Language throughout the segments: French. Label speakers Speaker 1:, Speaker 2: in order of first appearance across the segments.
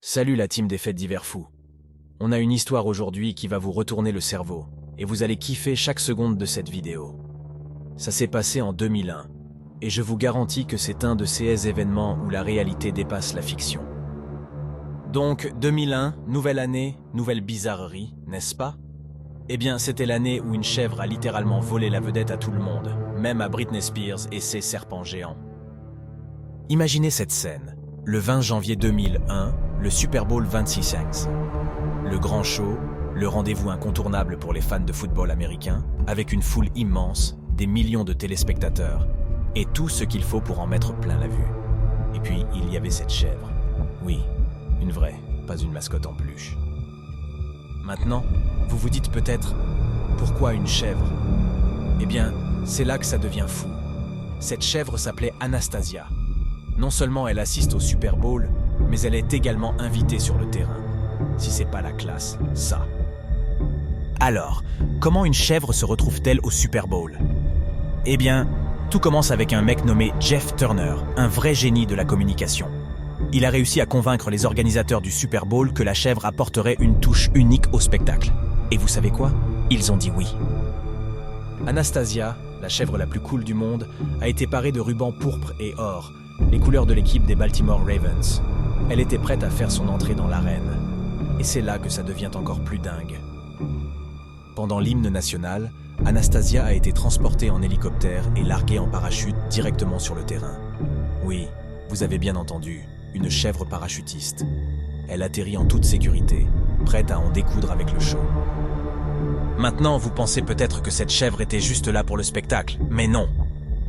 Speaker 1: Salut la team des Faits divers fous. On a une histoire aujourd'hui qui va vous retourner le cerveau, et vous allez kiffer chaque seconde de cette vidéo. Ça s'est passé en 2001, et je vous garantis que c'est un de ces événements où la réalité dépasse la fiction. Donc 2001, nouvelle année, nouvelle bizarrerie, n'est-ce pas? Eh bien, c'était l'année où une chèvre a littéralement volé la vedette à tout le monde, même à Britney Spears et ses serpents géants. Imaginez cette scène. Le 20 janvier 2001, le Super Bowl 26. Le grand show, le rendez-vous incontournable pour les fans de football américain, avec une foule immense, des millions de téléspectateurs, et tout ce qu'il faut pour en mettre plein la vue. Et puis, il y avait cette chèvre. Oui, une vraie, pas une mascotte en peluche. Maintenant, vous vous dites peut-être, pourquoi une chèvre? Eh bien, c'est là que ça devient fou. Cette chèvre s'appelait Anastasia. Non seulement elle assiste au Super Bowl, mais elle est également invitée sur le terrain. Si c'est pas la classe, ça. Alors, comment une chèvre se retrouve-t-elle au Super Bowl? Eh bien, tout commence avec un mec nommé Jeff Turner, un vrai génie de la communication. Il a réussi à convaincre les organisateurs du Super Bowl que la chèvre apporterait une touche unique au spectacle. Et vous savez quoi? Ils ont dit oui. Anastasia, la chèvre la plus cool du monde, a été parée de rubans pourpre et or, les couleurs de l'équipe des Baltimore Ravens. Elle était prête à faire son entrée dans l'arène. Et c'est là que ça devient encore plus dingue. Pendant l'hymne national, Anastasia a été transportée en hélicoptère et larguée en parachute directement sur le terrain. Oui, vous avez bien entendu, une chèvre parachutiste. Elle atterrit en toute sécurité, prête à en découdre avec le show. Maintenant, vous pensez peut-être que cette chèvre était juste là pour le spectacle, mais non.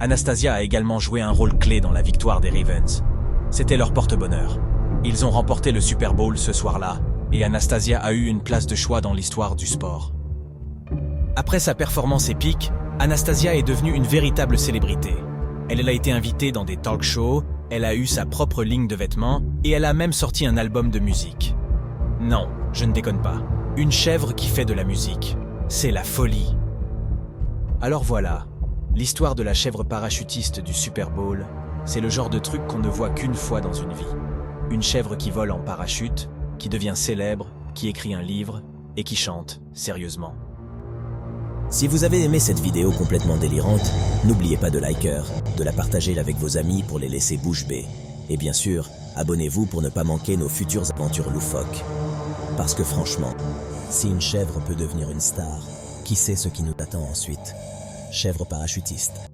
Speaker 1: Anastasia a également joué un rôle clé dans la victoire des Ravens. C'était leur porte-bonheur. Ils ont remporté le Super Bowl ce soir-là, et Anastasia a eu une place de choix dans l'histoire du sport. Après sa performance épique, Anastasia est devenue une véritable célébrité. Elle a été invitée dans des talk shows, elle a eu sa propre ligne de vêtements, et elle a même sorti un album de musique. Non, je ne déconne pas. Une chèvre qui fait de la musique. C'est la folie. Alors voilà. L'histoire de la chèvre parachutiste du Super Bowl, c'est le genre de truc qu'on ne voit qu'une fois dans une vie. Une chèvre qui vole en parachute, qui devient célèbre, qui écrit un livre et qui chante, sérieusement.
Speaker 2: Si vous avez aimé cette vidéo complètement délirante, n'oubliez pas de liker, de la partager avec vos amis pour les laisser bouche bée. Et bien sûr, abonnez-vous pour ne pas manquer nos futures aventures loufoques. Parce que franchement, si une chèvre peut devenir une star, qui sait ce qui nous attend ensuite? Chèvre parachutiste.